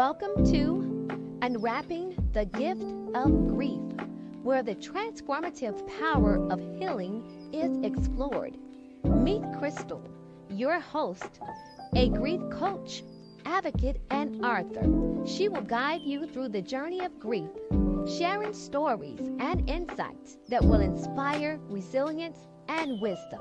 Welcome to Unwrapping the Gift of Grief, where the transformative power of healing is explored. Meet Crystal, your host, a grief coach, advocate, and author. She will guide you through the journey of grief, sharing stories and insights that will inspire resilience and wisdom.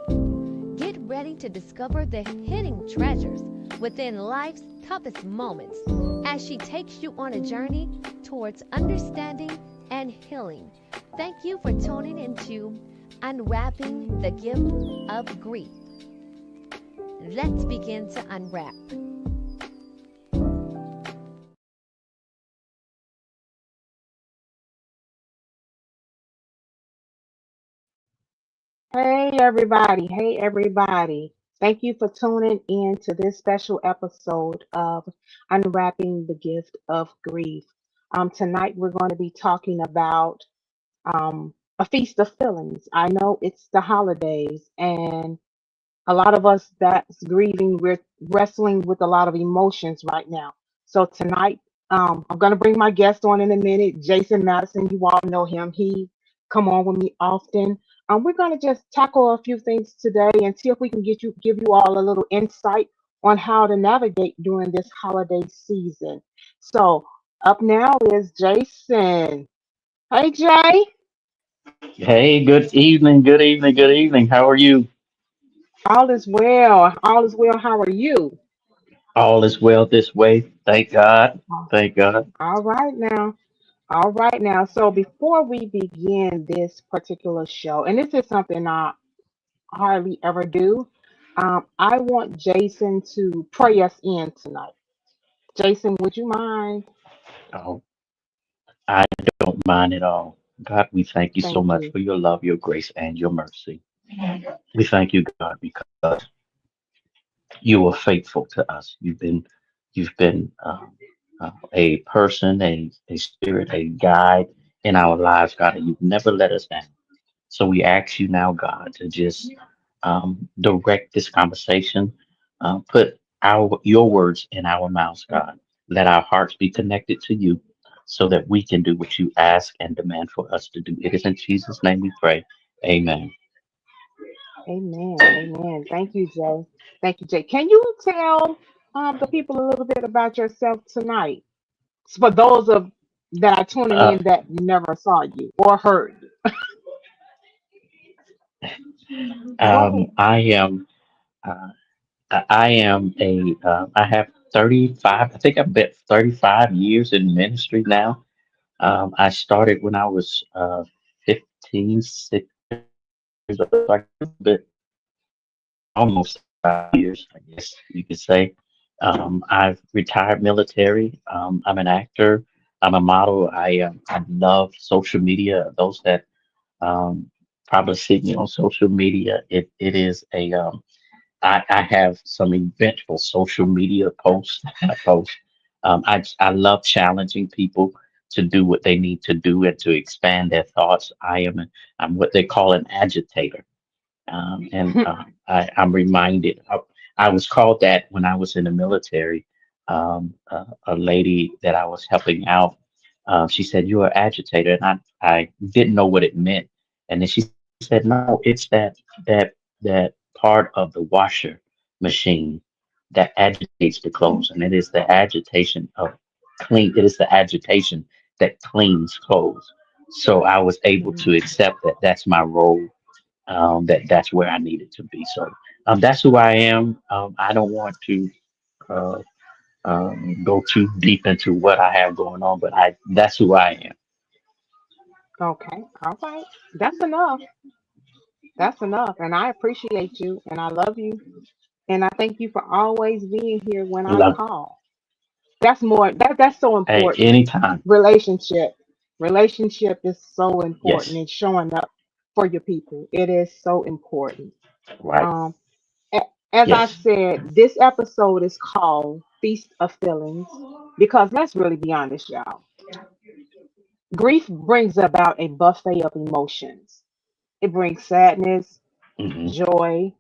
Get ready to discover the hidden treasures within life's toughest moments as she takes you on a journey towards understanding and healing. Thank you for tuning into Unwrapping the Gift of Grief. Let's begin to unwrap. Hey everybody, hey everybody. Thank you for tuning in to this special episode of Unwrapping the Gift of Grief. Tonight we're going to be talking about a feast of feelings. I know it's the holidays, and a lot of us that's grieving, we're wrestling with a lot of emotions right now. So tonight, I'm gonna bring my guest on in a minute, Jason Madison. You all know him. He come on with me often. We're gonna just tackle a few things today and see if we can give you all a little insight on how to navigate during this holiday season. So up now is Jason. Hey Jay, Hey, good evening, good evening, good evening. How are you? all is well. All is well. How are you? All is well this way. Thank God. Thank God. All right now. All right now. So before we begin this particular show, and this is something I hardly ever do, I want Jason to pray us in tonight. Jason, would you mind? Oh, I don't mind at all. God, we thank you so Thank much you. for your love, your grace, and your mercy. We thank you, God, because you are faithful to us. You've been a person, a spirit, a guide in our lives, God, and you've never let us down. So we ask you now, God, to just direct this conversation, put your words in our mouths, God. Let our hearts be connected to you so that we can do what you ask and demand for us to do. It is in Jesus' name we pray. Amen. Amen. Amen. Thank you, Jay. Thank you, Jay. Can you tell the people a little bit about yourself tonight? For those of that are tuning Uh, in that never saw you or heard you. Go ahead. I am. Uh, I am I have 35. I think I've been 35 years in ministry now. I started when I was 15, 16 years old. So I guess a bit almost 5 years, I guess you could say. I've retired military. I'm an actor. I'm a model. I love social media. Those that um, probably see me on social media, it is I have some eventful social media posts. I post. I love challenging people to do what they need to do and to expand their thoughts. I'm what they call an agitator. I'm reminded. I was called that when I was in the military. A lady that I was helping out, she said, "You're an agitator," and I didn't know what it meant. And then she said, "No, it's that part of the washer machine that agitates the clothes, and it is the agitation of clean. It is the agitation that cleans clothes." So I was able to accept that that's my role, that's where I needed to be. So that's who I am. I don't want to uh, go too deep into what I have going on, but I that's who I am. Okay. All right. That's enough. That's enough. And I appreciate you and I love you. And I thank you for always being here when I Love call. That's so at important. any time. Relationship. Relationship is so important Yes, and showing up for your people. It is so important. right. Um as I Yes. said, this episode is called Feast of Feelings because let's really be honest, y'all. Grief brings about a buffet of emotions. It brings sadness, Hmm. joy,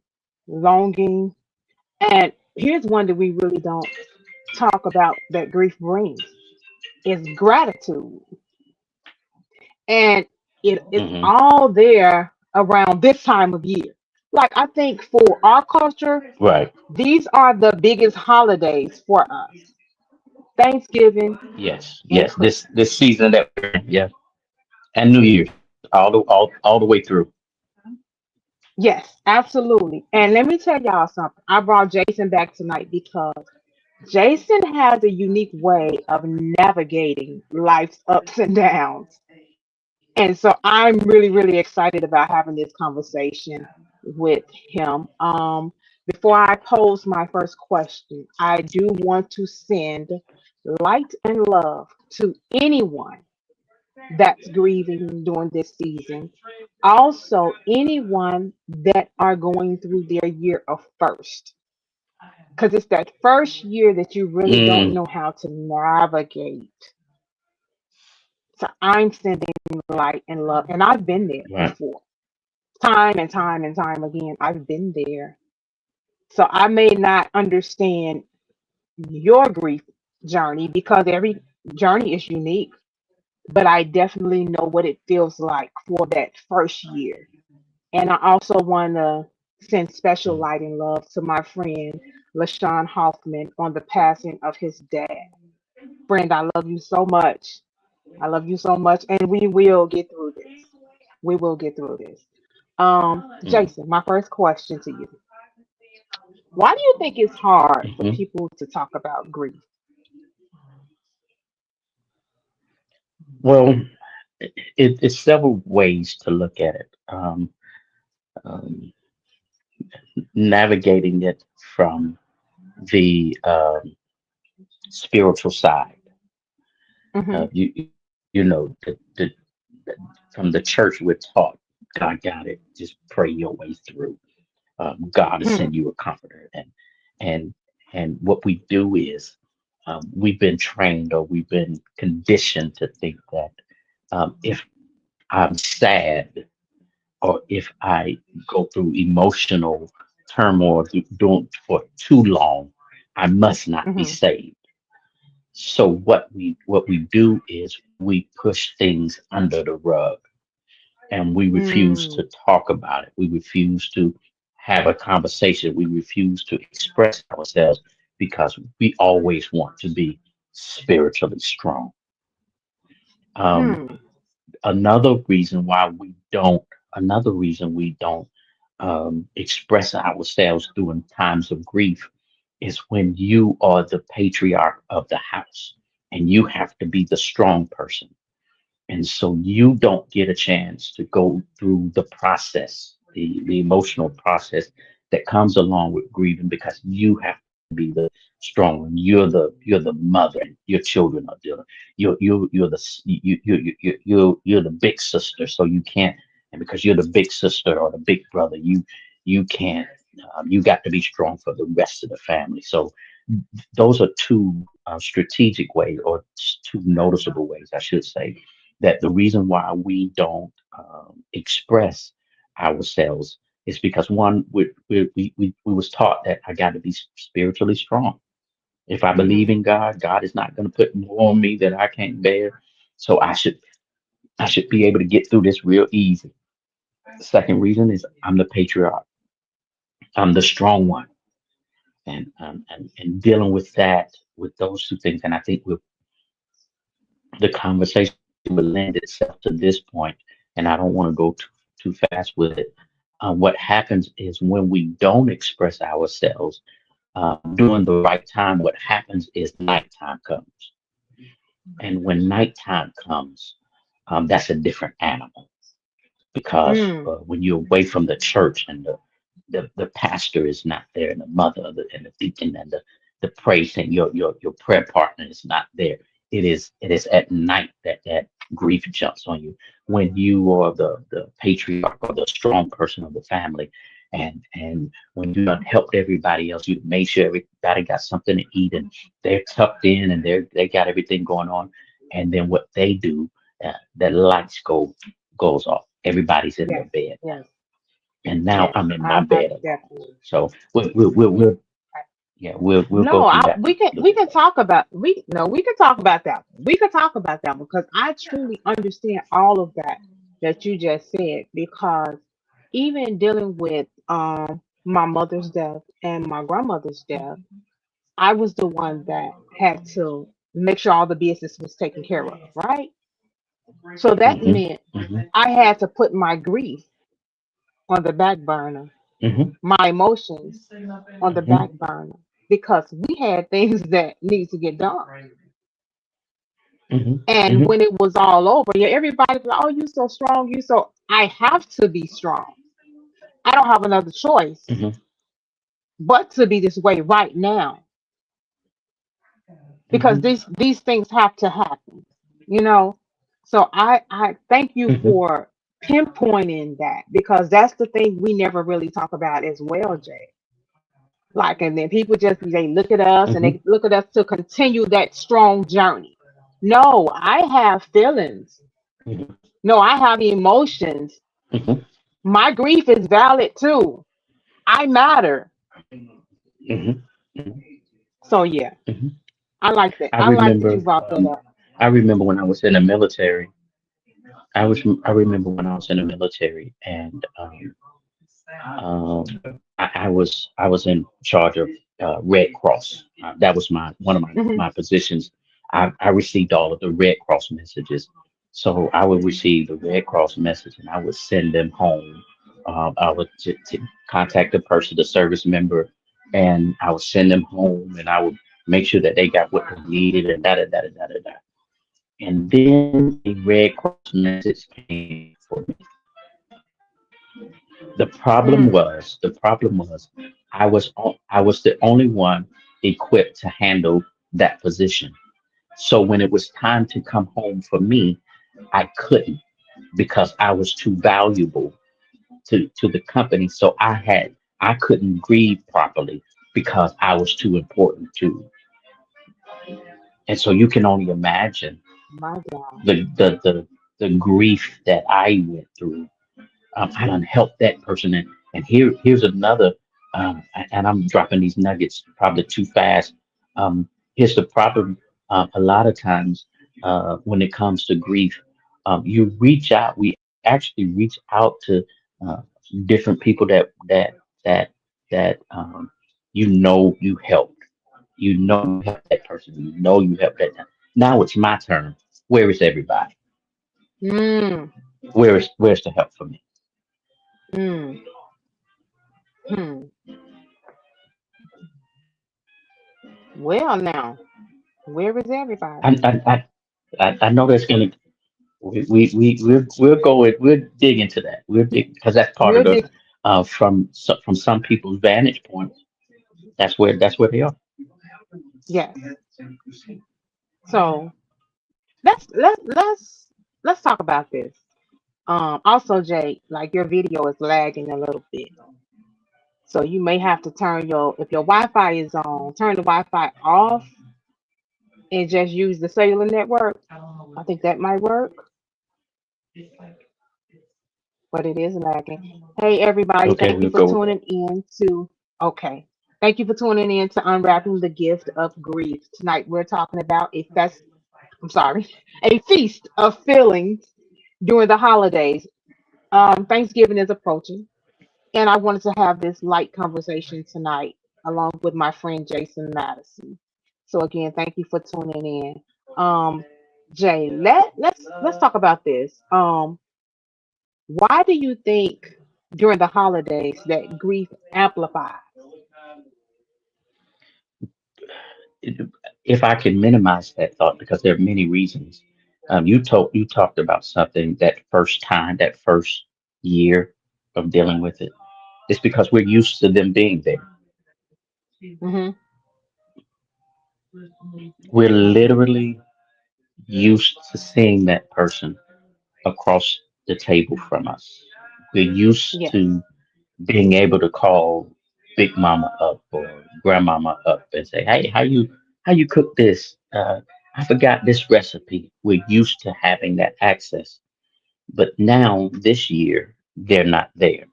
longing, and here's one that we really don't talk about that grief brings. is gratitude. And it is Hmm. all there around this time of year. Like I think for our culture, Right. these are the biggest holidays for us. Thanksgiving Yes. and Yes. This Christmas. season that we're in. Yeah. And New Year's all the way through. Yes, absolutely. And let me tell y'all something. I brought Jason back tonight because Jason has a unique way of navigating life's ups and downs. And so I'm really, really excited about having this conversation with him. Before I pose my first question, I do want to send light and love to anyone that's grieving during this season. Also, anyone that are going through their year of first, because it's that first year that you really don't Mm, know how to navigate. So I'm sending light and love, and I've been there right. before, time and time and time again. I've been there. So I may not understand your grief journey because every journey is unique, but I definitely know what it feels like for that first year. And I also want to send special Mm, light and love to my friend LaShawn Hoffman on the passing of his dad. Friend, I love you so much. I love you so much, and we will get through this. We will get through this. mm, Jason, my first question to you: why do you think it's hard for mhm. people to talk about grief? Well, it's several ways to look at it. Um, Navigating it from the spiritual side. Mm-hmm. You know, from the church we're taught, God got it. Just pray your way through. God will Mm-hmm. send you a comforter, and and what we do is we've been trained or we've been conditioned to think that if I'm sad or if I go through emotional turmoil doing for too long, I must not be Mm-hmm. saved. So what we do is we push things under the rug and we refuse to Mm. talk about it. We refuse to have a conversation. We refuse to express ourselves because we always want to be spiritually strong. Um, Hmm. another reason why we don't, another reason we don't express ourselves during times of grief is when you are the patriarch of the house and you have to be the strong person. And so you don't get a chance to go through the process, the emotional process that comes along with grieving because you have to be the strong one. You're the mother and your children are the you're the you're the big sister, so you can't, and because you're the big sister or the big brother, you can't, you got to be strong for the rest of the family. So those are two strategic ways, or two noticeable ways, I should say, that the reason why we don't express ourselves is because one, we was taught that I got to be spiritually strong. If I Mm-hmm. believe in God, God is not going to put more on me that I can't bear. So I should be able to get through this real easy. The second reason is I'm the patriarch. I'm the strong one, and dealing with that, with those two things, and I think with the conversation would lend itself to this point, and I don't want to go too fast with it. What happens is when we don't express ourselves during the right time, what happens is nighttime comes. And when nighttime comes, that's a different animal because Mm. when you're away from the church and the pastor is not there and the mother and the deacon and the praise and your prayer partner is not there. It is at night that grief jumps on you when you are the patriarch or the strong person of the family, and when you done helped everybody else, you made sure everybody got something to eat and they're tucked in and they got everything going on, and then what they do, the lights goes off. Everybody's in their Yes. bed now, Yes. and now Yes. I'm in my I bed alone. definitely. So we're Yeah, we'll go No, through that we one can a little bit more. talk about we no we can talk about that one. We can talk about that one because I truly understand all of that you just said because even dealing with my mother's death and my grandmother's death, I was the one that had to make sure all the business was taken care of, right? So that Hmm. meant Hmm. I had to put my grief on the back burner, Hmm. my emotions on the Hmm. back burner because we had things that need to get done. Hmm. And Hmm. when it was all over, yeah, everybody was like, "Oh, you so strong, you so." I have to be strong. I don't have another choice Hmm. but to be this way right now because Hmm. these things have to happen, you know. So I thank you Hmm. for pinpointing that because that's the thing we never really talk about as well, Jay. Like, and then people just they look at us and Hmm. they look at us to continue that strong journey. No, I have feelings. Hmm. No, I have emotions. Hmm. My grief is valid too. I matter. Hmm. Hmm. So yeah, Hmm. I like that. I I like that you remember, brought that up. I remember when I was in the military. I remember when I was in the military, and um, I was in charge of Red Cross. That was one of Hmm. my positions. I received all of the Red Cross messages, so I would receive the Red Cross message, and I would send them home. I would to contact the person, the service member, and I would send them home, and I would make sure that they got what they needed, and da da da da da da. Da. And then a Red Cross message came for me. Mm, The problem was I was the only one equipped to handle that position. So when it was time to come home for me, I couldn't because I was too valuable to the company. So I couldn't grieve properly because I was too important to. And so you can only imagine my God. the the the, the grief that I went through. I done helped that person, and here's another. And I'm dropping these nuggets probably too fast. Here's the problem. A lot of times, when it comes to grief, you reach out. We actually reach out to uh, different people that that you know you helped. You know you helped that person. You know you helped that. Now it's my turn. Where is everybody? Mm, Where's the help for me? mm, hmm. Well, now, where is everybody? I, I, I, I know that's gonna we'll go with we'll dig into that. We'll dig because that's part of We'll the dig. from some people's vantage point. That's where they are. Yes. So let's talk about this. Also, Jay, like your video is lagging a little bit, so you may have to turn your if your Wi-Fi is on, turn the Wi-Fi off and just use the cellular network. I think that might work, but it is lagging. Hey, everybody, Okay, thank you we'll for go with that. tuning in to. Okay. Thank you for tuning in to Unwrapping the Gift of Grief. Tonight we're talking about a fest. I'm sorry, a feast of feelings during the holidays. Thanksgiving is approaching, and I wanted to have this light conversation tonight along with my friend Jason Madison. So again, thank you for tuning in. Um, Jay, let's talk about this. Why do you think during the holidays that grief amplifies? It- If I can minimize that thought, because there are many reasons. You talked about something that first time, that first year of dealing with it. It's because we're used to them being there. Hmm. We're literally used to seeing that person across the table from us. We're used Yes. to being able to call Big Mama up or Grandmama up and say, "Hey, how you cook this? I forgot this recipe." We're used to having that access, but now this year they're not there,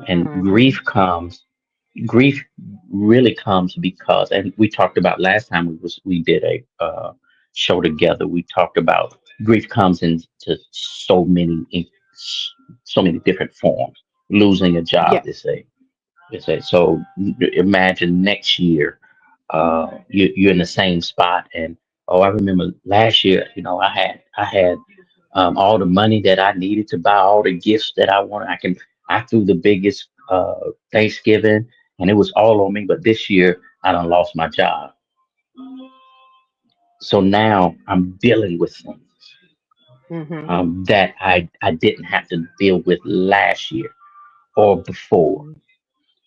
and Hmm. grief. really comes because, and we talked about last time we did a show together. We talked about grief comes into so many different forms. Losing a job, Yes. they say. So imagine next year, you're in the same spot, and oh, I remember last year. You know, I had all the money that I needed to buy all the gifts that I wanted. I threw the biggest Thanksgiving, and it was all on me. But this year, I done lost my job, so now I'm dealing with things Mm-hmm. that I didn't have to deal with last year or before.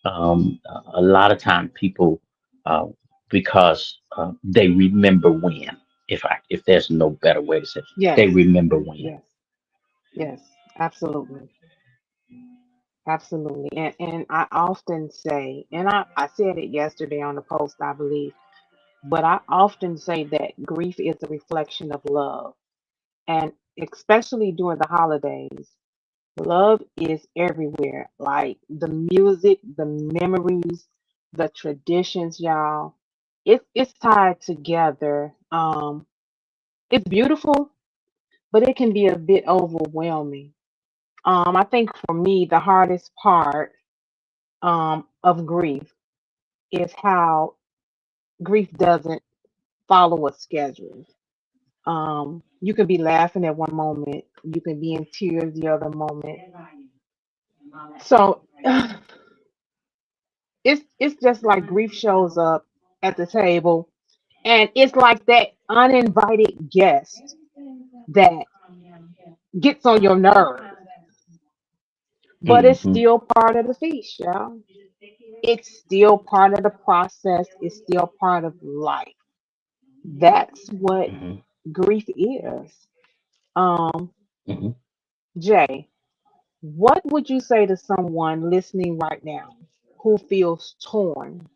Mm-hmm. A lot of time people, uh, because they remember when. If there's no better way to say, it, they Yes. remember when. Yes. Yes. Absolutely. Absolutely. And I often say, and I said it yesterday on the post, I believe, but I often say that grief is a reflection of love. And especially during the holidays, love is everywhere. Like the music, the memories, the traditions, y'all. It's tied together. It's beautiful, but it can be a bit overwhelming. I think for me, the hardest part of grief is how grief doesn't follow a schedule. You can be laughing at one moment, you can be in tears the other moment. So it's just like grief shows up at the table, and it's like that uninvited guest that gets on your nerve, but it's Hmm. still part of the feast, y'all. It's still part of the process. It's still part of life. That's what Hmm. grief is. Um, Hmm. Jay, what would you say to someone listening right now who feels torn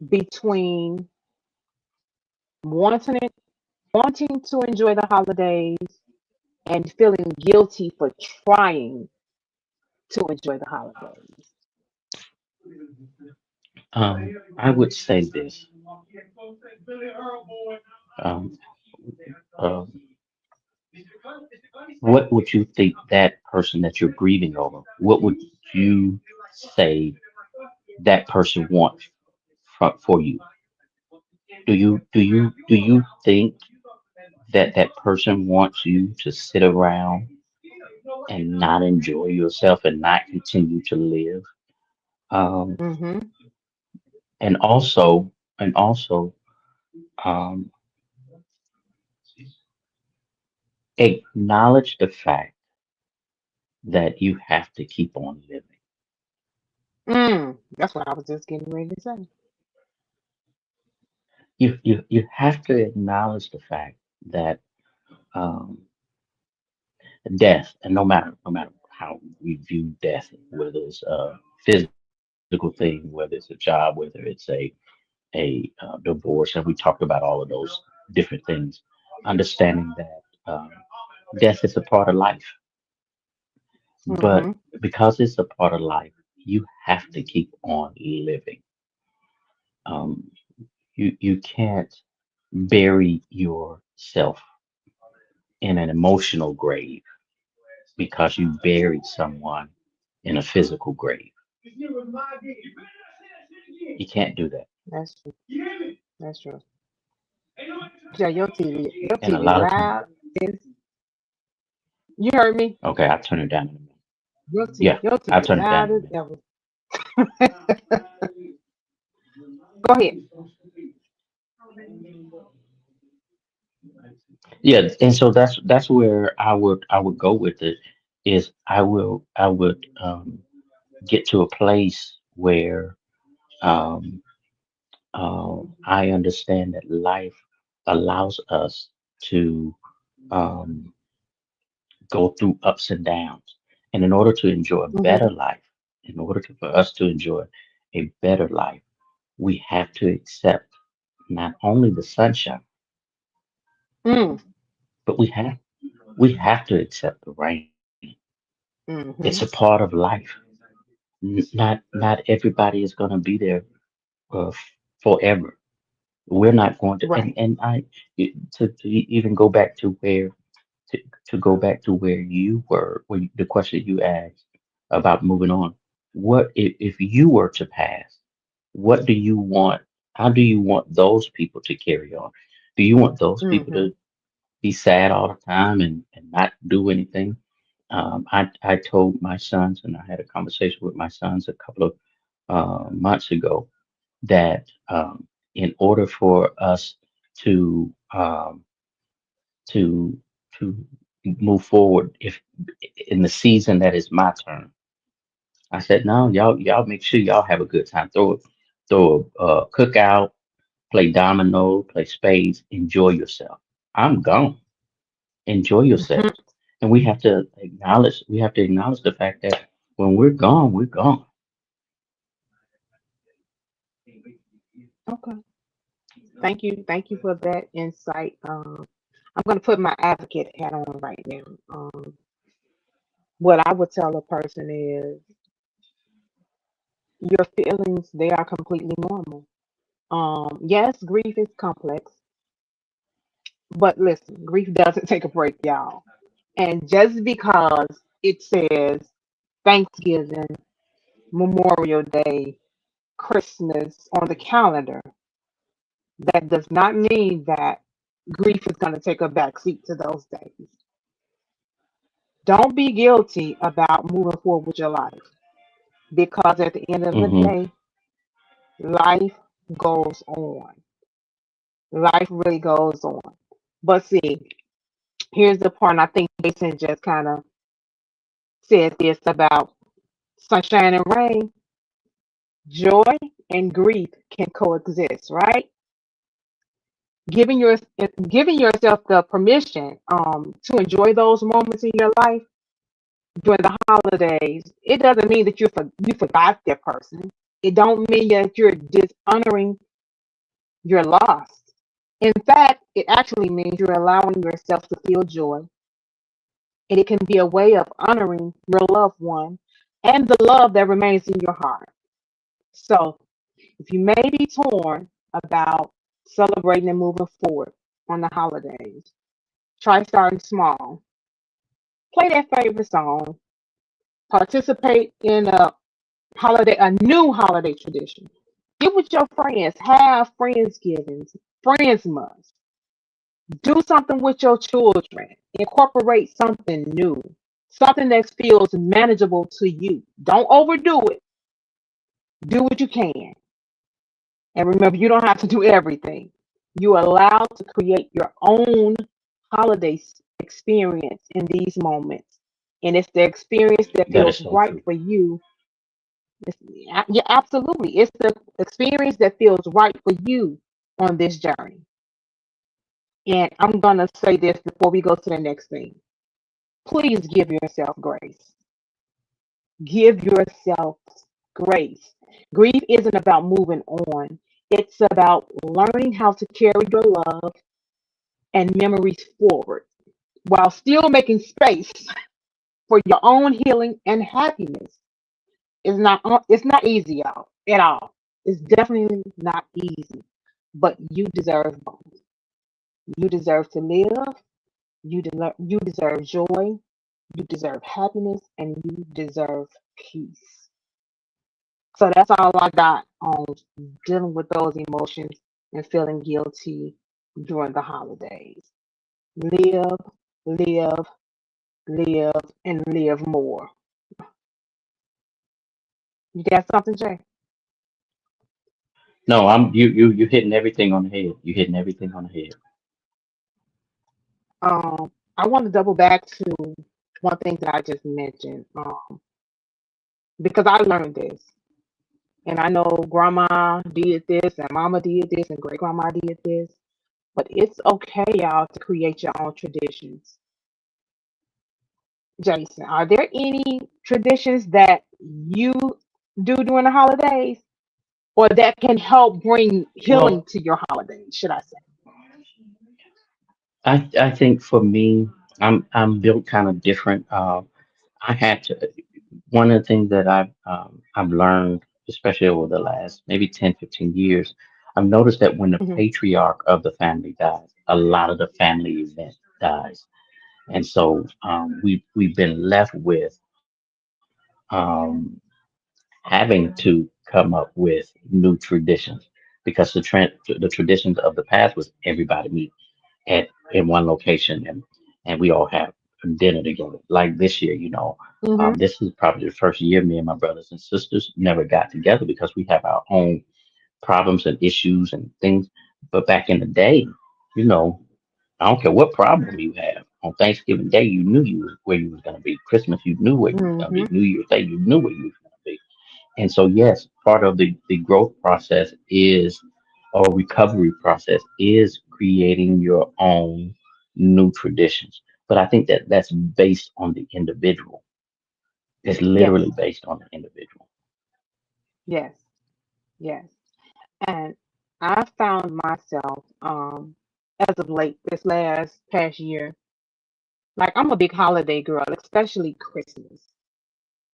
between wanting it, wanting to enjoy the holidays and feeling guilty for trying to enjoy the holidays? I would say this. Um, uh, what would you think that person that you're grieving over? What would you say that person wants for you? Do you think that that person wants you to sit around and not enjoy yourself and not continue to live? Um, Mm-hmm. and also um, acknowledge the fact that you have to keep on living. That's what I was just getting ready to say. You have to acknowledge the fact that um, death, and no matter how we view death, whether it's a physical thing, whether it's a job, whether it's a divorce, and we talked about all of those different things, understanding that death is a part of life, but Mm-hmm. because it's a part of life, you have to keep on living. Um, you can't bury yourself in an emotional grave because you buried someone in a physical grave. You can't do that. That's true. That's true. Jay, your And a TV lot of times, loud. Is you heard me? okay, I'll turn it down in a minute. Yeah, Your I'll TV turn it down loud in a as minute. ever. Go ahead. Yeah, and so that's where I would go with it is I would get to a place where um, I understand that life allows us to um, go through ups and downs. And in order to enjoy a better Mm-hmm. life, for us to enjoy a better life, we have to accept not only the sunshine, Mm. but we have to accept the rain. It's a Mm-hmm. part of life. Not everybody is going to be there forever. We're not going to, Right. to even go back to where to, to go back to where you were when the question you asked about moving on. What if you were to pass? What do you want? How do you want those people to carry on? Do you want those people Mm-hmm. to be sad all the time and not do anything? I told my sons, and I had a conversation with my sons a couple of months ago, that in order for us to to to move forward, if in the season that is my turn, I said, no, y'all make sure y'all have a good time. Throw a cookout, play domino, play spades, enjoy yourself. I'm gone. Enjoy Hmm. yourselves. And we have to acknowledge the fact that when we're gone, we're gone. Okay. Thank you for that insight. I'm going to put my advocate hat on right now. What I would tell a person is your feelings, they are completely normal. Yes, grief is complex, but listen, grief doesn't take a break, y'all. And just because it says Thanksgiving, Memorial Day, Christmas on the calendar, that does not mean that grief is going to take a back seat to those days. Don't be guilty about moving forward with your life because at the end of the Hmm. day, life goes on. Life really goes on. But see, here's the part, and I think Jason just kind of said this about sunshine and rain. Joy and grief can coexist, right? Giving your giving yourself the permission to enjoy those moments in your life during the holidays, it doesn't mean that you forgot that person. It don't mean that you're dishonoring your loss. In fact, it actually means you're allowing yourself to feel joy, and it can be a way of honoring your loved one and the love that remains in your heart. So, if you may be torn about celebrating and moving forward on the holidays, try starting small. Play that favorite song. Participate in a new holiday tradition. Get with your friends. Have friendsgivings, friends months. Do something with your children. Incorporate something new, something that feels manageable to you. Don't overdo it. Do what you can. And remember, you don't have to do everything. You're allowed to create your own holiday experience in these moments. And it's the experience that That is feels so right true. for you. Yeah, absolutely. It's the experience that feels right for you on this journey. And I'm going to say this before we go to the next thing. Please give yourself grace. Give yourself grace. Grief isn't about moving on, it's about learning how to carry your love and memories forward while still making space for your own healing and happiness. It's not easy, y'all, at all. It's definitely not easy, but you deserve both. You deserve to live. You deserve joy. You deserve happiness, and you deserve peace. So that's all I got on dealing with those emotions and feeling guilty during the holidays. Live, live, live, and live more. You got something, Jay? No, you hitting everything on the head. You hitting everything on the head. I want to double back to one thing that I just mentioned, because I learned this, and I know Grandma did this, and Mama did this, and Great Grandma did this. But it's okay, y'all, to create your own traditions. Jason, are there any traditions that you do during the holidays, or that can help bring healing Well, to your holidays? Should I say? I think for me, I'm built kind of different. I had to. One of the things that I've learned, especially over the last maybe 10, 15 years, I've noticed that when the Hmm. patriarch of the family dies, a lot of the family event dies. And so we've been left with having to come up with new traditions because the traditions of the past was everybody meet at in one location and we all have dinner together. Like this year, Hmm. this is probably the first year me and my brothers and sisters never got together because we have our own problems and issues and things. But back in the day, you know, I don't care what problem you have. On Thanksgiving Day, you knew you was where you was gonna be. Christmas, you knew where you was gonna be. Hmm. New Year's Day, you knew where you was gonna be. And so, yes, part of the growth process is, or recovery process is creating your own new traditions. But I think that that's based on the individual. It's Yes, literally based on the individual. yes, yes. And I found myself, as of late, this last past year, like I'm a big holiday girl, especially Christmas.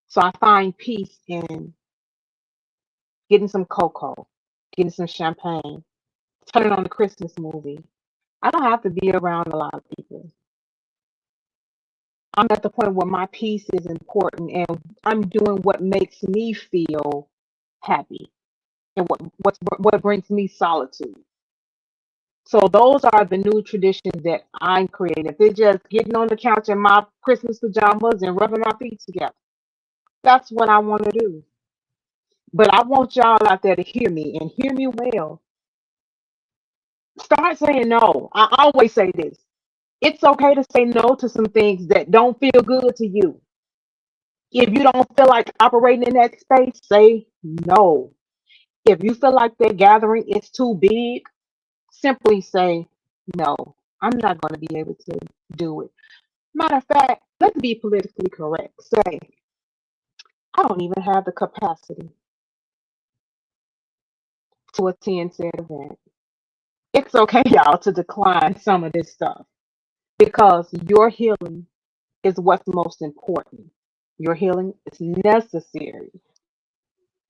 So I find peace in getting some cocoa, getting some champagne, turning on the Christmas movie. I don't have to be around a lot of people. I'm at the point where my peace is important and I'm doing what makes me feel happy and what brings me solitude. So those are the new traditions that I'm creating. If it's just getting on the couch in my Christmas pajamas and rubbing our feet together, that's what I want to do. But I want y'all out there to hear me and hear me well. Start saying no. I always say this. It's okay to say no to some things that don't feel good to you. If you don't feel like operating in that space, say no. If you feel like that gathering is too big, simply say no. I'm not going to be able to do it. Matter of fact, let's be politically correct. Say, I don't even have the capacity to attend said event. It's okay, y'all, to decline some of this stuff because your healing is what's most important. Your healing is necessary.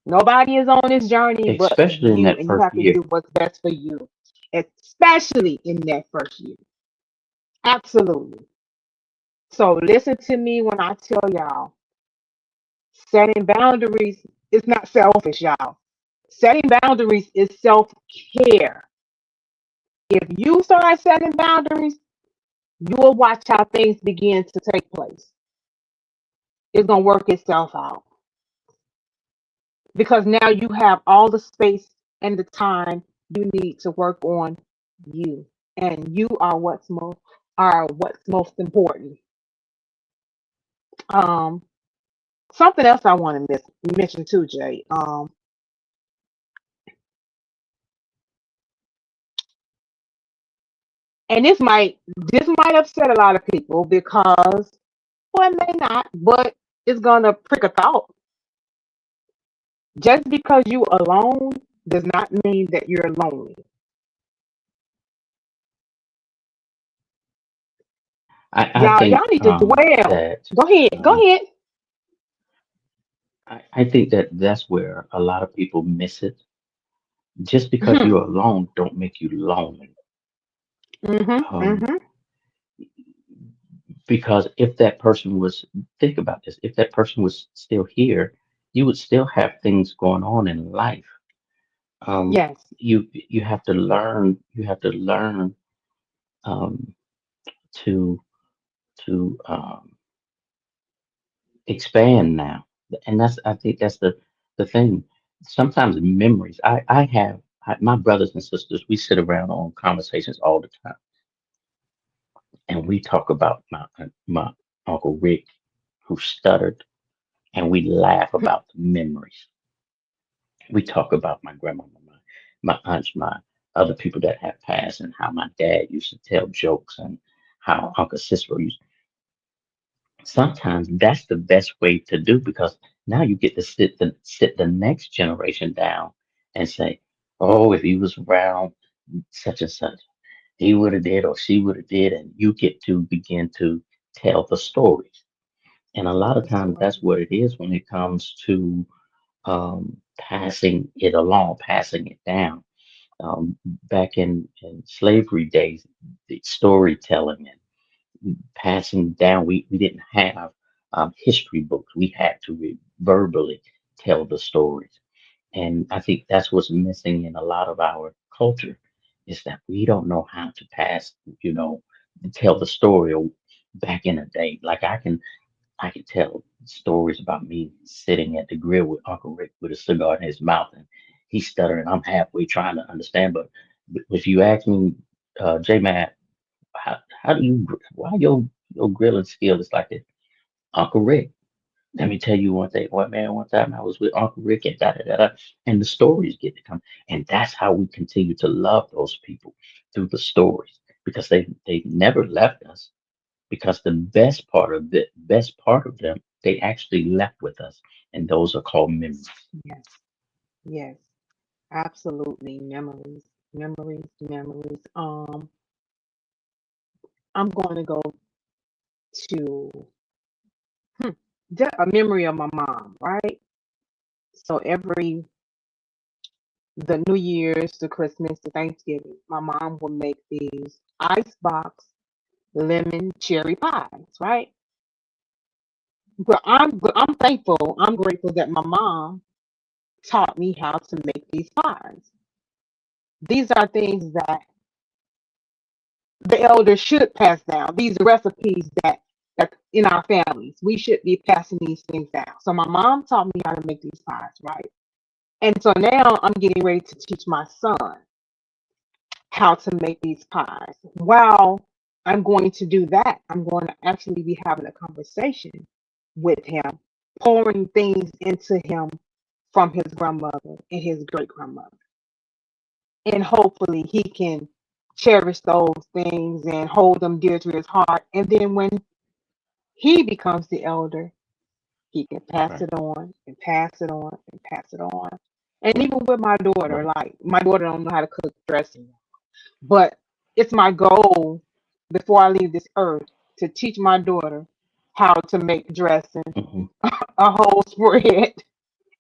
Nobody is on this journey but Especially in you, that and you first have to year. do what's best for you, especially in that first year. Absolutely. So listen to me when I tell y'all setting boundaries is not selfish, y'all. Setting boundaries is self care. If you start setting boundaries, you will watch how things begin to take place. It's going to work itself out because now you have all the space and the time you need to work on you. And you are what's most important. Um, Something else I want to mention too, Jay. And this might upset a lot of people because, well, it may not, but it's gonna prick a thought. Just because you alone does not mean that you're lonely. I Y'all think need to dwell. that Go ahead, go um, ahead. I think that that's where a lot of people miss it. Just because Hmm. you're alone don't make you lonely. Hmm. Um, Hmm. because if that person was, think about this, if that person was still here, you would still have things going on in life. Um, Yes. you have to learn. You have to learn um, to to expand now, and that's I think that's the thing. Sometimes memories. My brothers and sisters. We sit around on conversations all the time, and we talk about my uncle Rick, who stuttered, and we laugh about the memories. We talk about my grandmama, my aunts, my other people that have passed, and how my dad used to tell jokes, and how Uncle Cicero used. Sometimes that's the best way to do because now you get to sit the next generation down and say, "Oh, if he was around such and such, he would have did or she would have did," and you get to begin to tell the stories. And a lot of That's times right. that's what it is when it comes to passing it along, passing it down. Back in slavery days, the storytelling and passing down, we didn't have history books. We had to verbally tell the stories. And I think that's what's missing in a lot of our culture is that we don't know how to pass, you know, tell the story back in the day. Like I can tell stories about me sitting at the grill with Uncle Rick with a cigar in his mouth and he's stuttering. I'm halfway trying to understand, but if you ask me, J Man, how do you why your grilling skill is like this? Uncle Rick. Let me tell you one thing. One time I was with Uncle Rick and da da da da, and the stories get to come, and that's how we continue to love those people through the stories because they never left us because the best part of them they actually left with us, and those are called memories. Yes. Yes. Absolutely. Memories. Memories. Memories. I'm going to go to hmm, a memory of my mom, right? So every the New Year's, the Christmas, the Thanksgiving, my mom would make these icebox lemon cherry pies, right? But I'm thankful, I'm grateful that my mom taught me how to make these pies. These are things that the elders should pass down. These are recipes that in our families we should be passing these things down. So my mom taught me how to make these pies, right? And so now I'm getting ready to teach my son how to make these pies. While I'm going to do that, I'm going to actually be having a conversation with him, pouring things into him from his grandmother and his great grandmother. And hopefully he can cherish those things and hold them dear to his heart. And then when he becomes the elder, he can pass Right, it on and pass it on and pass it on. And even with my daughter, right. like my daughter don't know how to cook dressing. But it's my goal before I leave this earth to teach my daughter how to make dressing, Hmm. a whole spread,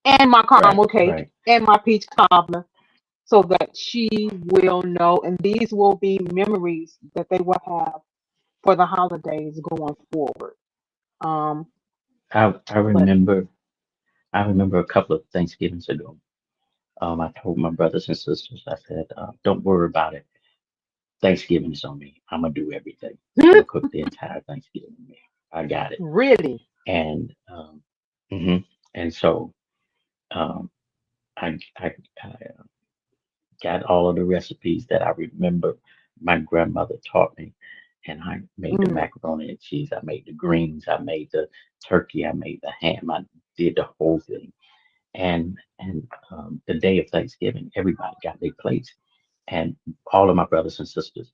and my Right, caramel cake right. and my peach cobbler so that she will know. And these will be memories that they will have for the holidays going forward. Um, I but remember a couple of Thanksgivings ago. I told my brothers and sisters, I said, don't worry about it. Thanksgiving is on me. I'm gonna do everything. I'm gonna cook the entire Thanksgiving meal. I got it. really, And mhm. and so um, I got all of the recipes that I remember my grandmother taught me, and I made the mm, macaroni and cheese. I made the greens. I made the turkey. I made the ham. I did the whole thing. And the day of Thanksgiving, everybody got their plates, and all of my brothers and sisters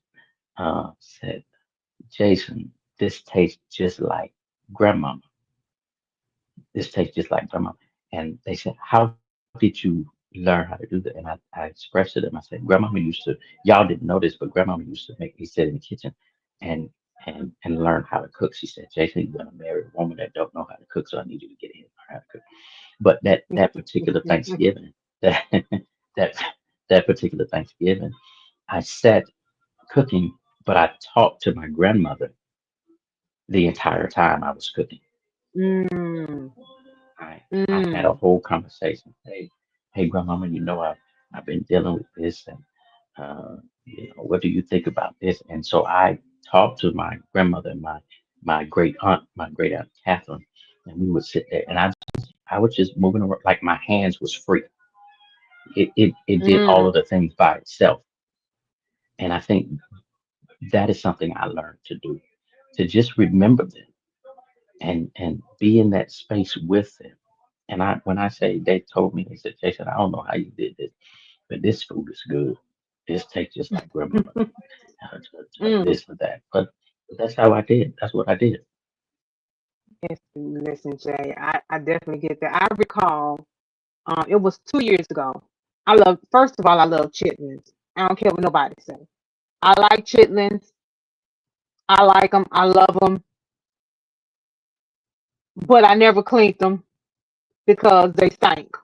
said, "Jason, this tastes just like grandmama. This tastes just like grandma." And they said, "How did you learn how to do that?" And I expressed to them. I said, "Grandmama used to. Y'all didn't know this, but grandmama used to make me sit in the kitchen and and learn how to cook." She said, "Jason, you're gonna marry a woman that don't know how to cook, so I need you to get in and learn how to cook." But that particular Thanksgiving, that that that particular Thanksgiving, I sat cooking, but I talked to my grandmother the entire time I was cooking. mm, I had a mm, whole conversation. Hey, grandmama, I've been dealing with this, and what do you think about this? And so I talked to my grandmother and my great aunt Catherine, and we would sit there, and I was just moving around like my hands was free. It did all mm. of the things by itself, and I think that is something I learned to do, to just remember them and be in that space with them. And when I say they told me, they said, Jason, I don't know how you did this, but this food is good. This tastes just like grandmama made Mm. this or that. But that's how I did. That's what I did. Yes, listen, Jay, I definitely get that. I recall, it was 2 years ago. First of all, I love chitlins. I don't care what nobody say. I like chitlins. I like them. I love them. but I never cleaned them because they stank.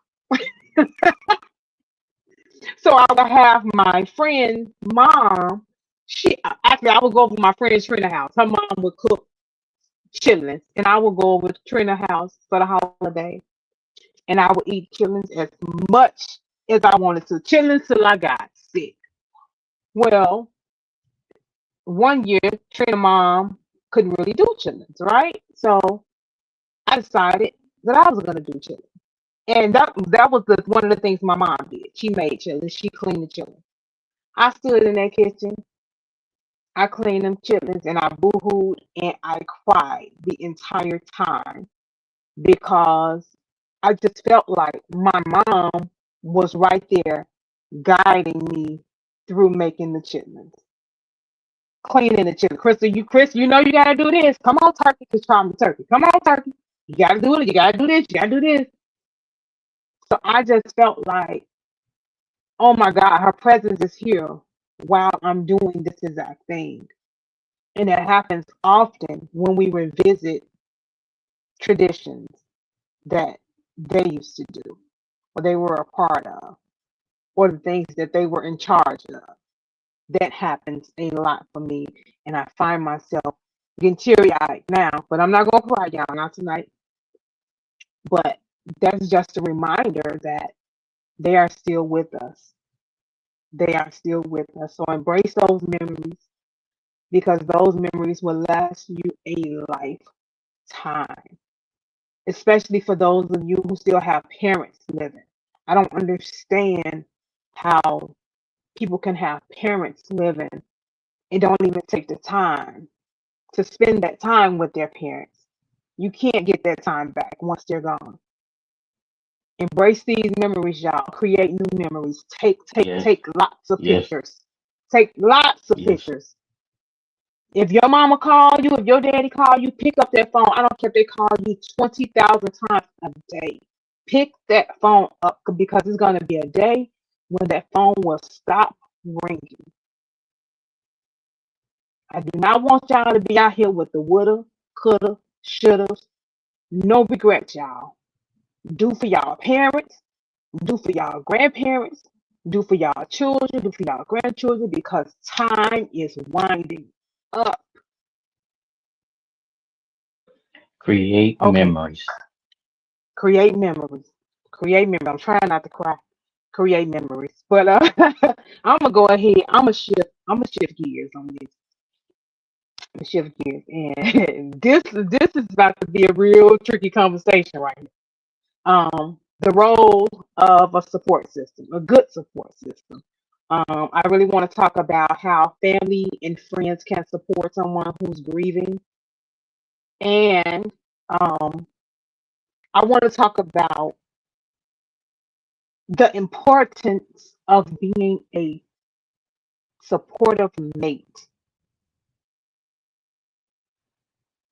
So I would have my friend mom. She actually I would go over to my friend Trina's house. Her mom would cook chitlins, and I would go over to Trina's house for the holiday, and I would eat chitlins as much as I wanted to. Chitlins till I got sick. Well, one year Trina mom couldn't really do chitlins, right? So I decided that I was gonna do chitlins. And that was one of the things my mom did. She made chitlins. She cleaned the chitlins. I stood in that kitchen. I cleaned them chitlins and I boohooed and I cried the entire time because I just felt like my mom was right there guiding me through making the chitlins, cleaning the chitlins. Chris, you know you gotta do this. Come on, turkey, cause I'm turkey. Come on, turkey. You gotta do it. You gotta do this. You gotta do this. So I just felt like, oh my God, her presence is here while I'm doing this exact thing. And it happens often when we revisit traditions that they used to do, or they were a part of, or the things that they were in charge of. That happens a lot for me. And I find myself getting teary eyed now, but I'm not going to cry, y'all, not tonight. But that's just a reminder that they are still with us. They are still with us. So embrace those memories because those memories will last you a lifetime, especially for those of you who still have parents living. I don't understand how people can have parents living and don't even take the time to spend that time with their parents. You can't get that time back once they're gone. Embrace these memories, y'all. Create new memories. Yes, Take lots of yes, pictures. Take lots of yes. pictures. If your mama call you, if your daddy call you, pick up that phone. I don't care if they call you 20,000 times a day. Pick that phone up because it's going to be a day when that phone will stop ringing. I do not want y'all to be out here with the woulda, coulda, shoulda. No regrets, y'all. Do for y'all parents, do for y'all grandparents, do for y'all children, do for y'all grandchildren because time is winding up. Create Okay, memories. create memories. Create memories. I'm trying not to cry. Create memories. But I'm gonna go ahead. I'm gonna shift gears on this. I'm gonna shift gears, and this is about to be a real tricky conversation right here. The role of a support system, a good support system. I really want to talk about how family and friends can support someone who's grieving, and I want to talk about the importance of being a supportive mate,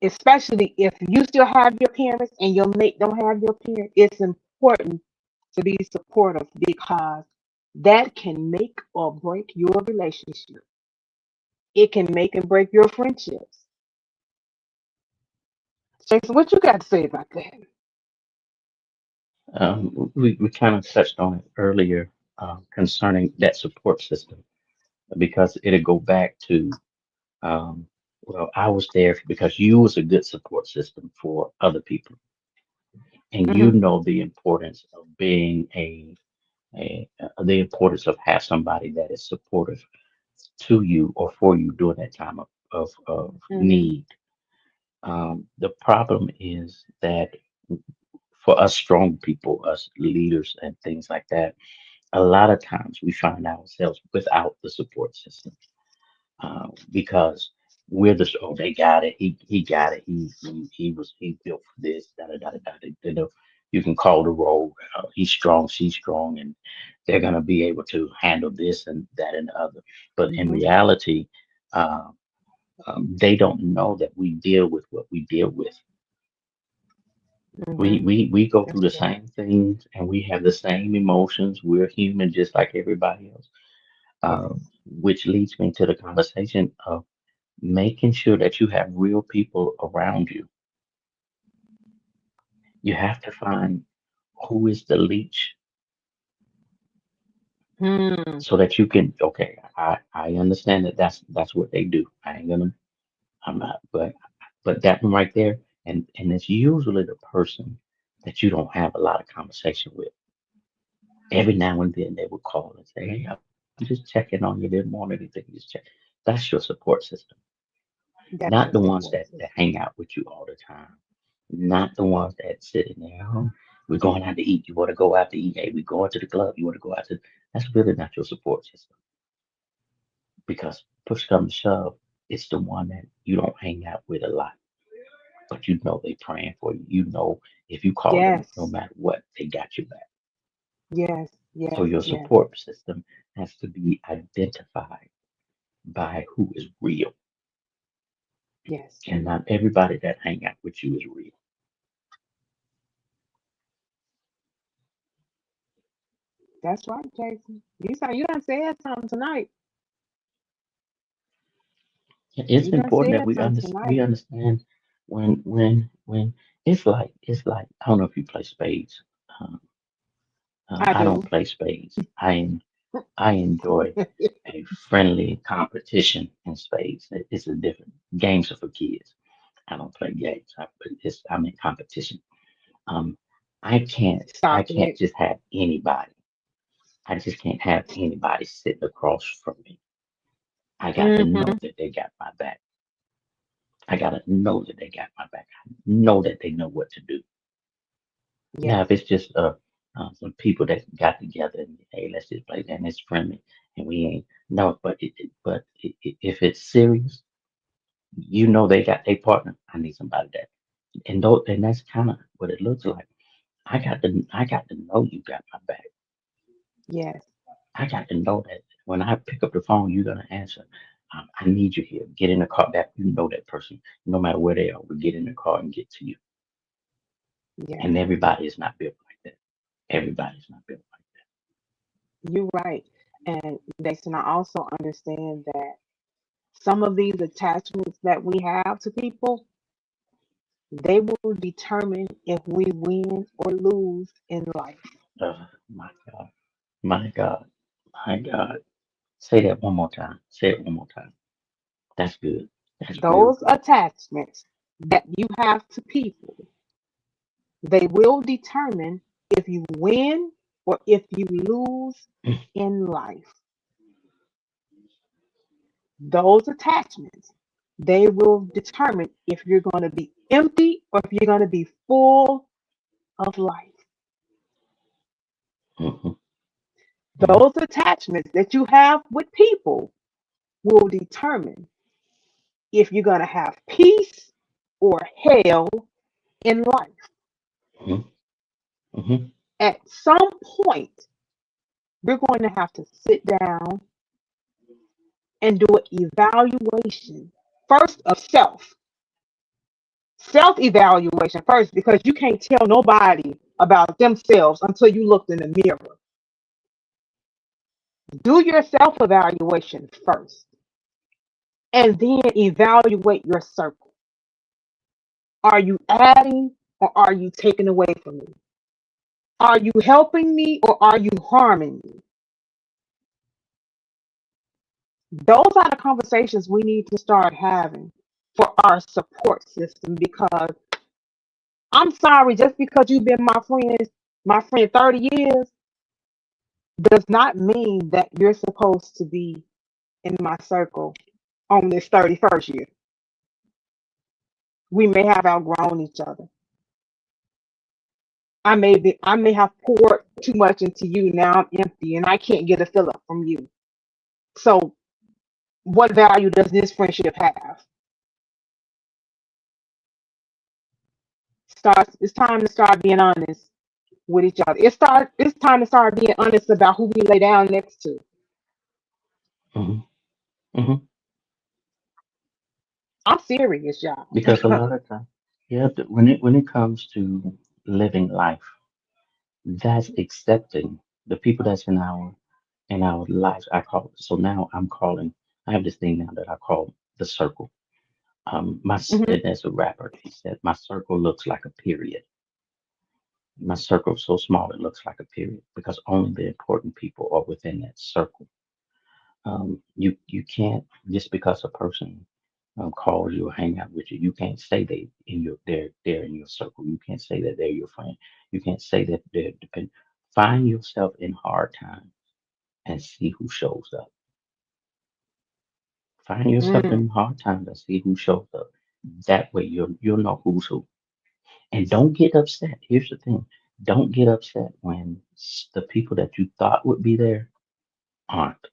especially if you still have your parents and your mate don't have your parents. It's important to be supportive because that can make or break your relationship. It can make and break your friendships. Jason, what you got to say about that? We kind of touched on it earlier concerning that support system because it'll go back to, um, well, I was there because you was a good support system for other people, and you Hmm. know the importance of being the importance of have somebody that is supportive to you or for you during that time of Hmm. need. The problem is that for us strong people, us leaders and things like that, a lot of times we find ourselves without the support system because we're the oh they got it he got it he built for this da da da da da. You know, you can call the role he's strong she's strong and they're gonna be able to handle this and that and the other. But in Hmm. reality, uh, they don't know that we deal with what we deal with. We, Hmm. we we go through That's the true. same things and we have the same emotions. We're human just like everybody else. Yes. Which leads me to the conversation of making sure that you have real people around you. You have to find who is the leech Hmm. so that you can, okay, I understand that that's what they do. I ain't gonna, I'm not, but that one right there, and it's usually the person that you don't have a lot of conversation with. Every now and then they will call and say, "Hey, I'm just checking on you. Didn't want anything. Just check." That's your support system, not That's the your ones support that system. hang out with you all the time, not the ones that sitting there. Oh, we're going out to eat. You want to go out to eat? Hey, we going to the club. You want to go out to? That's really not your support system because push comes to shove, it's the one that you don't hang out with a lot, but you know they praying for you. You know if you call them, no Yes. matter what, they got your back. Yes. So Yes. your Yes. support system has to be identified by who is real, Yes. and not everybody that hang out with you is real. That's right, Jason. You done said something tonight. It's You done important that said something we tonight. understand when it's like I don't know if you play spades. Um, I I do. don't play spades. I enjoy a friendly competition in spades. It's a different games are for kids. I don't play games. I'm in competition. Um, I Stop can't it. just have anybody. I just can't have anybody sitting across from me. I got to know Mm-hmm. that they got my back. I got to know that they got my back. I know that they know what to do. Now, Yes. if it's just some people that got together and hey, let's just play and it's friendly and we ain't no, if it's serious, you know they got their partner. I need somebody that and that's kind of what it looks like. I got to know you got my back. Yes. I got to know that when I pick up the phone, you're gonna answer. I need you here. Get in the car. That you know that person, no matter where they are, will get in the car and get to you. Yes. And everybody is not built like that. Everybody's not built like You're right. And Jason, I also understand that some of these attachments that we have to people, they will determine if we win or lose in life. My God, my God, my God. Say that one more time. Say it one more time. That's good. That's real Those good. attachments that you have to people, they will determine if you win or if you lose in life. Those attachments, they will determine if you're going to be empty or if you're going to be full of life. Hmm. Hmm. Those attachments that you have with people will determine if you're going to have peace or hell in life. Hmm. Hmm. At some point, we're going to have to sit down and do an evaluation first of self evaluation first, because you can't tell nobody about themselves until you look in the mirror. Do your self evaluation first and then evaluate your circle. Are you adding or are you taking away from me? Are you helping me or are you harming me? Those are the conversations we need to start having for our support system, because I'm sorry, just because you've been my friend 30 years does not mean that you're supposed to be in my circle on this 31st year. We may have outgrown each other. I may have poured too much into you. Now I'm empty and I can't get a fill up from you. So what value does this friendship have? It's time to start being honest with each other. It's time to start being honest about who we lay down next to. Hmm. Hmm. I'm serious, y'all. Because a lot of times, yeah, when it comes to living life, that's accepting the people that's in our lives. I call it. So now I'm calling. I have this thing now that I call the circle. Hmm. And as a rapper, he said, my circle looks like a period. My circle is so small it looks like a period because only the important people are within that circle. You can't just because a person calls you or hang out with you, you can't say they're in your circle. You can't say that they're your friend. You can't say that they're depend. Find yourself in hard times and see who shows up. Find yourself Mm, in hard times and see who shows up. That way you'll know who's who. And don't get upset. Here's the thing. Don't get upset when the people that you thought would be there aren't.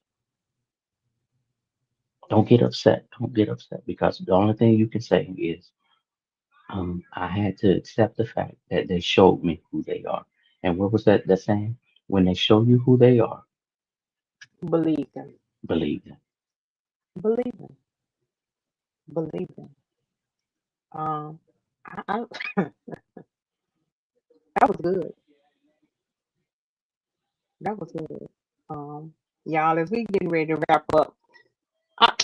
Don't get upset. Don't get upset because the only thing you can say is, I had to accept the fact that they showed me who they are. And what was that saying? When they show you who they are, believe them. believe them. Believe them. Believe them. Um, I that was good. That was good. Um, y'all, as we getting ready to wrap up,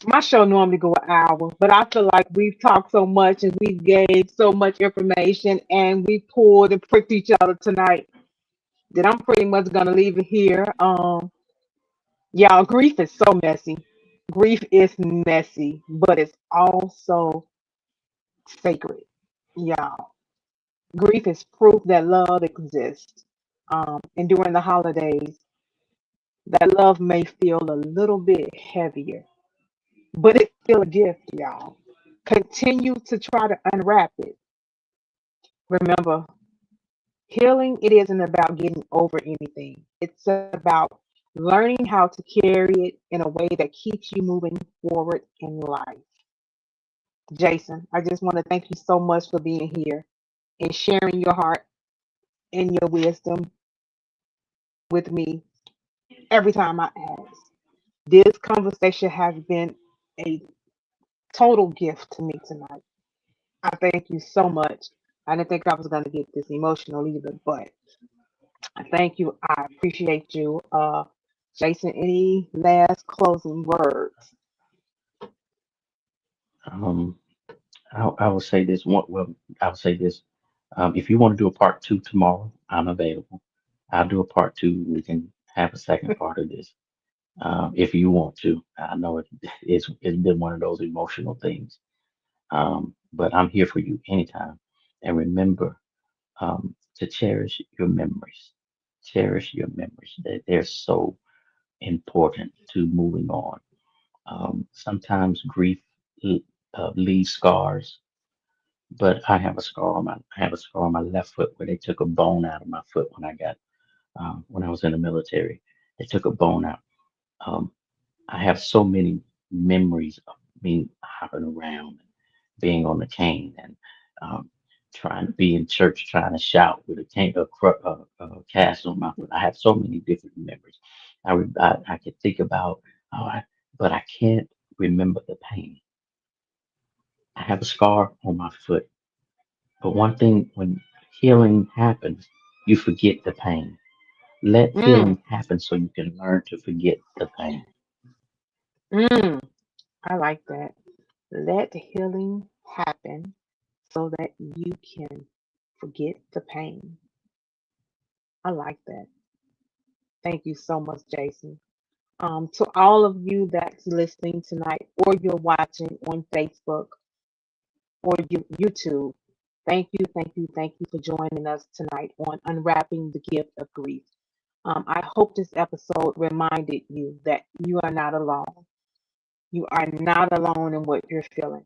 my show normally go an hour, but I feel like we've talked so much and we gave so much information and we pulled and pricked each other tonight that I'm pretty much gonna leave it here. Y'all, grief is so messy. Grief is messy, but it's also sacred. Y'all, grief is proof that love exists. And during the holidays, that love may feel a little bit heavier, but it's still a gift, y'all. Continue to try to unwrap it. Remember, healing, it isn't about getting over anything. It's about learning how to carry it in a way that keeps you moving forward in life. Jason, I just want to thank you so much for being here and sharing your heart and your wisdom with me every time I ask. This conversation has been a total gift to me tonight. I thank you so much. I didn't think I was going to get this emotional either, but I thank you. I appreciate you. Jason, any last closing words? Um, I will say this one. Well, I will say this. If you want to do a part two tomorrow, I'm available. I'll do a part two. We can have a second part of this. If you want to. I know it's been one of those emotional things. But I'm here for you anytime. And remember, to cherish your memories. Cherish your memories. They're so important to moving on. Sometimes grief leaves scars, but I have a scar on my left foot where they took a bone out of my foot when I was in the military. They took a bone out. Um, I have so many memories of me hopping around, being on the cane, and um, trying to be in church, trying to shout with a cane, cast on my foot. I have so many different memories. I could think about, oh, but I can't remember the pain. I have a scar on my foot, but one thing when healing happens, you forget the pain. Let Mm, healing happen so you can learn to forget the pain. mm, I like that. Let healing happen so that you can forget the pain. I like that. Thank you so much, Jason. To all of you that's listening tonight or you're watching on Facebook or YouTube, thank you for joining us tonight on Unwrapping the Gift of Grief. I hope this episode reminded you that you are not alone. You are not alone in what you're feeling.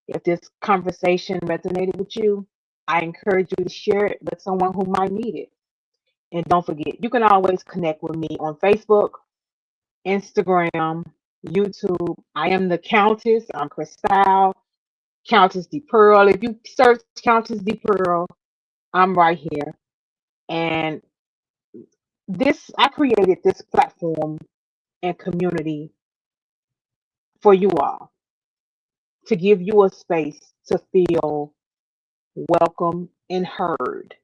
If this conversation resonated with you, I encourage you to share it with someone who might need it. And don't forget, you can always connect with me on Facebook, Instagram, YouTube. I am the Countess. I'm Crystal, Countess D Pearl. If you search Countess D Pearl, I'm right here. And I created this platform and community for you all to give you a space to feel welcome and heard.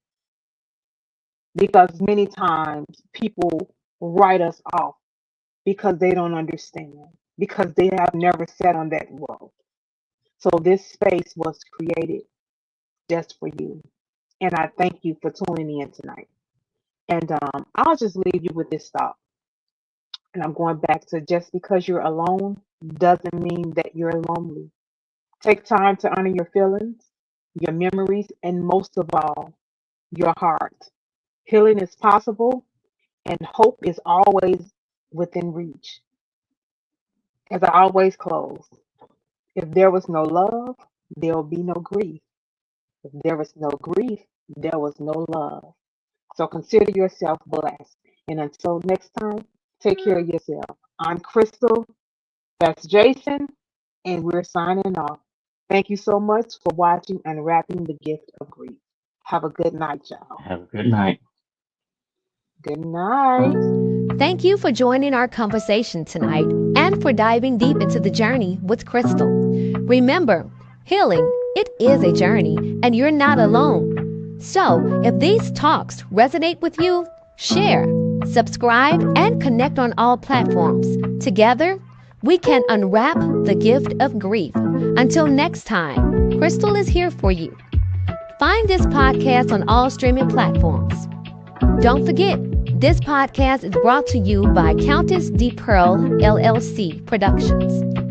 Because many times people write us off because they don't understand, because they have never sat on that road. So this space was created just for you. And I thank you for tuning in tonight. And I'll just leave you with this thought. And I'm going back to just because you're alone doesn't mean that you're lonely. Take time to honor your feelings, your memories, and most of all, your heart. Healing is possible and hope is always within reach. As I always close, if there was no love, there will be no grief. If there was no grief, there was no love. So consider yourself blessed. And until next time, take care of yourself. I'm Crystal. That's Jason. And we're signing off. Thank you so much for watching Unwrapping the Gift of Grief. Have a good night, y'all. Have a good night. Good night. Thank you for joining our conversation tonight and for diving deep into the journey with Crystal. Remember, healing, it is a journey and you're not alone. So, if these talks resonate with you, share, subscribe, and connect on all platforms. Together, we can unwrap the gift of grief. Until next time, Crystal is here for you. Find this podcast on all streaming platforms. Don't forget, this podcast is brought to you by Countess D. Pearl LLC Productions.